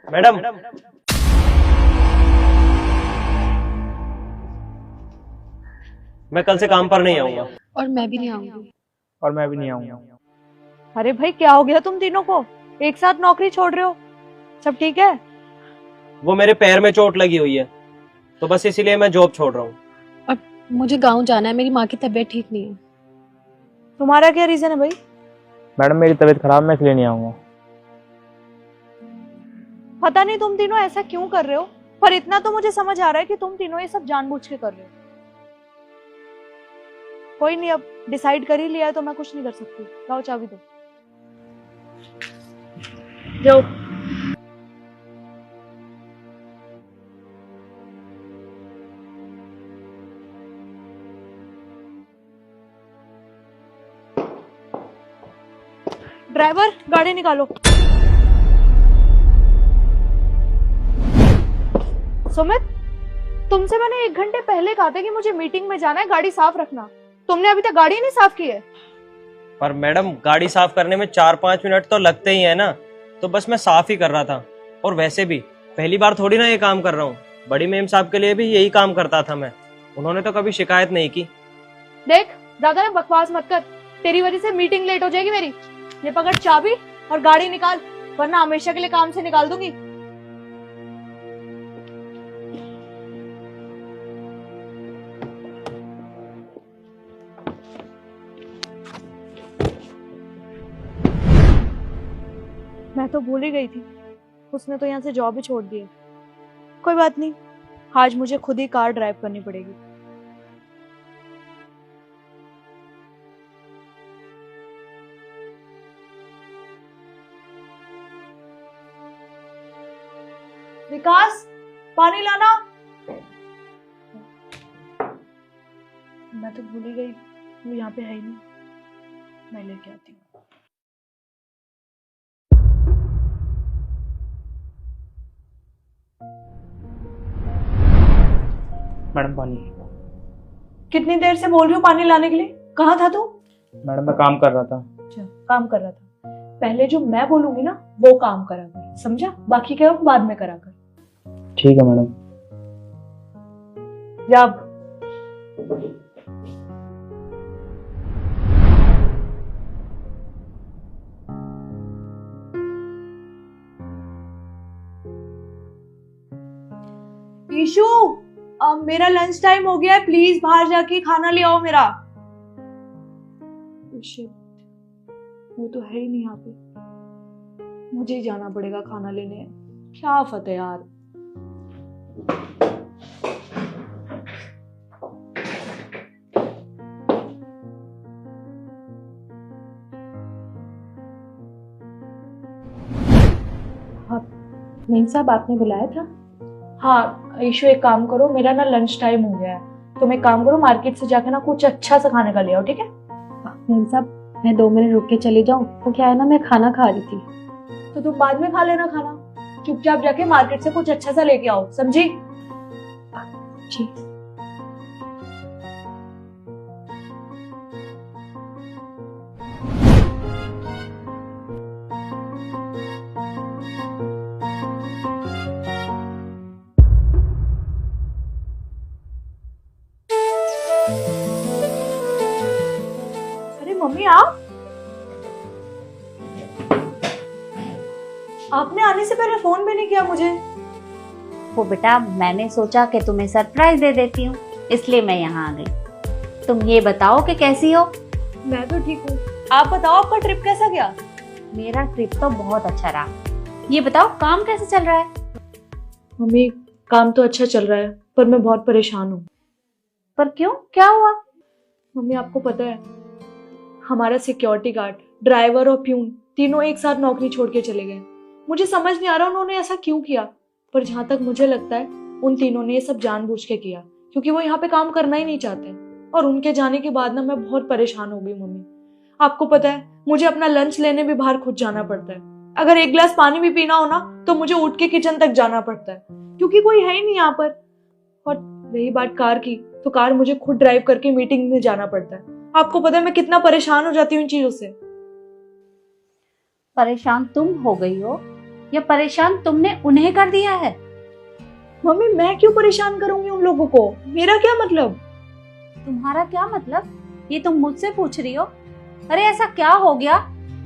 Madam, मैं कल से काम पर नहीं आऊंगा। और मैं भी नहीं आऊंगी। और मैं भी नहीं आऊंगा। अरे भाई क्या हो गया तुम तीनों को? एक साथ नौकरी छोड़ रहे हो? सब ठीक है? वो मेरे पैर में चोट लगी हुई है, तो बस इसीलिए मैं जॉब छोड़ रहा हूँ। और मुझे गांव जाना है, मेरी माँ की तबीयत ठीक नहीं है। तुम्हारा क्या रीजन है भाई? मैडम मेरी तबीयत खराब, मैं इसलिए नहीं आऊंगा। पता नहीं तुम तीनों ऐसा क्यों कर रहे हो, पर इतना तो मुझे समझ आ रहा है कि तुम तीनों ये सब जानबूझ के कर रहे हो। कोई नहीं, अब डिसाइड कर ही लिया है तो मैं कुछ नहीं कर सकती। लाओ चाबी दो। जाओ। ड्राइवर गाड़ी निकालो। सुमित, तुमसे मैंने 1 घंटे पहले कहा था कि मुझे मीटिंग में जाना है, गाड़ी साफ रखना। तुमने अभी तक गाड़ी नहीं साफ की है। पर मैडम, गाड़ी साफ करने में 4-5 मिनट तो लगते ही है ना, तो बस मैं साफ ही कर रहा था। और वैसे भी पहली बार थोड़ी ना ये काम कर रहा हूँ, बड़ी मेम साहब के लिए भी यही काम करता था मैं। उन्होंने तो कभी शिकायत नहीं की। देख, ज्यादा ना बकवास मत कर, तेरी वजह से मीटिंग लेट हो जाएगी मेरी। ये पकड़ चाबी और गाड़ी निकाल, वरना हमेशा के लिए काम से निकाल दूंगी। मैं तो भूल ही गई थी, उसने तो यहाँ से जॉब ही छोड़ दी है। कोई बात नहीं, आज मुझे खुद ही कार ड्राइव करनी पड़ेगी। विकास, पानी लाना। मैं तो भूल ही गई, वो यहाँ पे है ही नहीं। मैं लेके आती हूँ। मैडम पानी। कितनी देर से बोल रही हूँ पानी लाने के लिए? कहाँ था तू? मैडम मैं काम कर रहा था। अच्छा, काम कर रहा था। पहले जो मैं बोलूंगी ना वो काम करा कर, समझा? बाकी क्या बाद में करा कर। ठीक है मैडम। जा अब। ईशु, अब मेरा लंच टाइम हो गया है, प्लीज बाहर जाके खाना ले आओ मेरा। शिट, वो तो है ही नहीं यहाँ पे। मुझे ही जाना पड़ेगा खाना लेने। क्या फतेह यार। मेम साहब, आपने बुलाया था? हाँ ईशु, एक काम करो, मेरा ना लंच टाइम हो गया है। तुम एक काम करो, मार्केट से जाके ना कुछ अच्छा सा खाने का ले आओ, ठीक है? मेम साहब, मैं 2 मिनट रुक के चली जाऊं? तो क्या है ना, मैं खाना खा रही थी। तो तुम बाद में खा लेना खाना। चुपचाप जाके मार्केट से कुछ अच्छा सा लेके आओ, समझी? जी। अरे मम्मी, आपने आने से पहले फोन भी नहीं किया मुझे। वो बेटा, मैंने सोचा कि तुम्हें सरप्राइज दे देती हूँ, इसलिए मैं यहाँ आ गई। तुम ये बताओ कि कैसी हो? मैं तो ठीक हूँ। आप बताओ, आपका ट्रिप कैसा गया? मेरा ट्रिप तो बहुत अच्छा रहा। ये बताओ, काम कैसे चल रहा है? मम्मी, काम तो अच्छा चल रहा है, पर मैं बहुत परेशान हूँ। पर क्यों, क्या हुआ? मम्मी, आपको पता है, हमारा सिक्योरिटी गार्ड, ड्राइवर और प्यून तीनों एक साथ नौकरी छोड़ के चले गए। मुझे समझ नहीं आ रहा उन्होंने ऐसा क्यों किया, पर जहां तक मुझे लगता है उन तीनों ने ये सब जानबूझ के किया, क्योंकि वो यहाँ पे काम करना ही नहीं चाहते। और उनके जाने के बाद ना मैं बहुत परेशान हो गई मम्मी। आपको पता है, मुझे अपना लंच लेने भी बाहर खुद जाना पड़ता है। अगर 1 गिलास पानी भी पीना हो ना तो मुझे उठ के किचन तक जाना पड़ता है, क्योंकि कोई है ही नहीं यहाँ पर। और रही बात कार की, तो कार मुझे खुद ड्राइव करके मीटिंग में जाना पड़ता है। आपको पता है मैं कितना परेशान हो जाती हूँ इन चीजों से। परेशान तुम हो गई हो या परेशान तुमने उन्हें कर दिया है? मम्मी मैं क्यों परेशान करूंगी उन लोगों को, मेरा क्या मतलब? तुम्हारा क्या मतलब? ये तुम मुझसे पूछ रही हो? अरे ऐसा क्या हो गया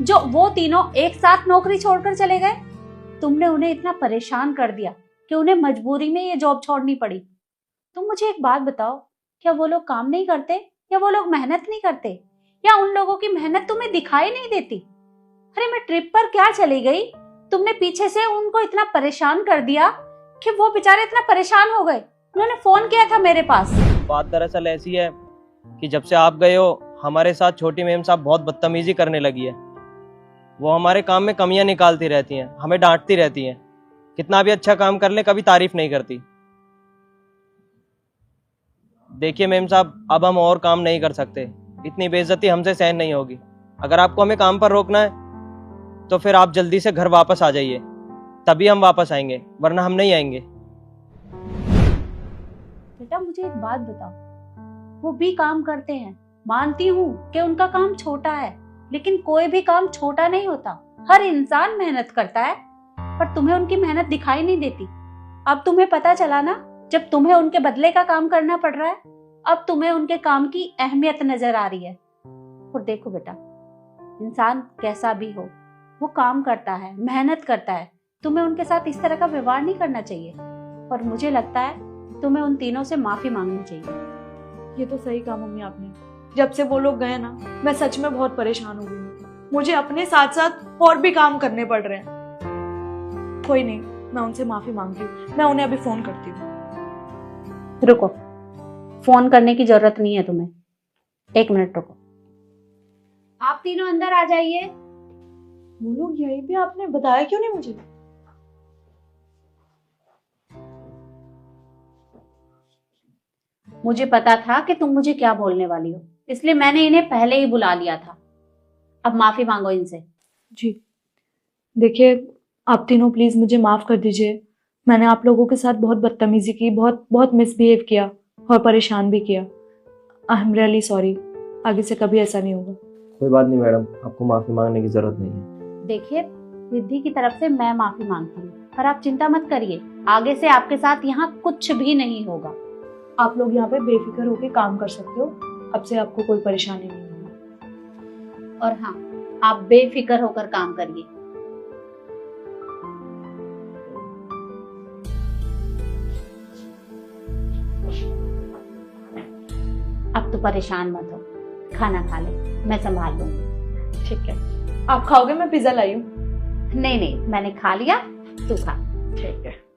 जो वो तीनों एक साथ नौकरी छोड़कर चले गए? तुमने उन्हें इतना परेशान कर दिया कि उन्हें मजबूरी में ये जॉब छोड़नी पड़ी। तुम मुझे एक बात बताओ, क्या वो लोग काम नहीं करते या वो लोग मेहनत नहीं करते या उन लोगों की मेहनत तुम्हें दिखाई नहीं देती? अरे मैं ट्रिप पर क्या चली गई, तुमने पीछे से उनको इतना परेशान कर दिया कि वो बेचारे इतना परेशान हो गए। उन्होंने फोन किया था मेरे पास। बात दरअसल ऐसी है कि जब से आप गए हो हमारे साथ छोटी मेम साहब बहुत बदतमीजी करने लगी है। वो हमारे काम में कमियां निकालती रहती हैं, हमें डांटती रहती हैं। कितना भी अच्छा काम कर ले कभी तारीफ नहीं करती। देखिए मेम साहब, अब हम और काम नहीं कर सकते, इतनी बेइज्जती हमसे सहन नहीं होगी। अगर आपको हमें काम पर रोकना है तो फिर आप जल्दी से घर वापस आ जाइए, तभी हम वापस आएंगे, वरना हम नहीं आएंगे। बेटा मुझे एक बात बताओ, वो भी काम करते हैं, मानती हूँ कि उनका काम छोटा है, लेकिन कोई भी काम छोटा नहीं होता। हर इंसान मेहनत करता है, पर तुम्हें उनकी मेहनत दिखाई नहीं देती। अब तुम्हें पता चला ना, जब तुम्हें उनके बदले का काम करना पड़ रहा है, अब तुम्हें उनके काम की अहमियत नजर आ रही है। और देखो बेटा, इंसान कैसा भी हो, वो काम करता है, मेहनत करता है। तुम्हें उनके साथ इस तरह का व्यवहार नहीं करना चाहिए। और मुझे लगता है तुम्हें उन तीनों से माफी मांगनी चाहिए। ये तो सही कहा मम्मी आपने। जब से वो लोग गए ना, मैं सच में बहुत परेशान हो गई हूँ। मुझे अपने साथ साथ और भी काम करने पड़ रहे हैं। कोई नहीं, मैं उनसे माफी मांगती हूँ। मैं उन्हें अभी फोन करती हूँ। रुको, फोन करने की जरूरत नहीं है तुम्हें। 1 मिनट रुको। आप तीनों अंदर आ जाइए। वो लोग यहीं पे, आपने बताया क्यों नहीं मुझे? मुझे पता था कि तुम मुझे क्या बोलने वाली हो, इसलिए मैंने इन्हें पहले ही बुला लिया था। अब माफी मांगो इनसे। जी देखिए, आप तीनों प्लीज मुझे माफ कर दीजिए। मैंने आप लोगों के साथ बहुत बदतमीजी की, बहुत बहुत मिसबिहेव किया और परेशान भी किया। I am really sorry. आगे से कभी ऐसा नहीं होगा। कोई बात नहीं मैडम, आपको माफी मांगने की जरूरत नहीं है। देखिए, रिद्धि की तरफ से मैं माफी मांगती हूँ, पर आप चिंता मत करिए, आगे से आपके साथ यहाँ कुछ भी नहीं होगा। आप लोग यहाँ पे बेफिक्र होकर काम कर सकते हो। अब से आपको कोई परेशानी नहीं होगी। और हाँ, आप बेफिक्र होकर काम करिए। अब तो परेशान मत हो, खाना खा ले, मैं संभाल लूंगी। ठीक है, आप खाओगे? मैं पिज्जा लाई हूँ। नहीं नहीं, मैंने खा लिया, तू खा। ठीक है।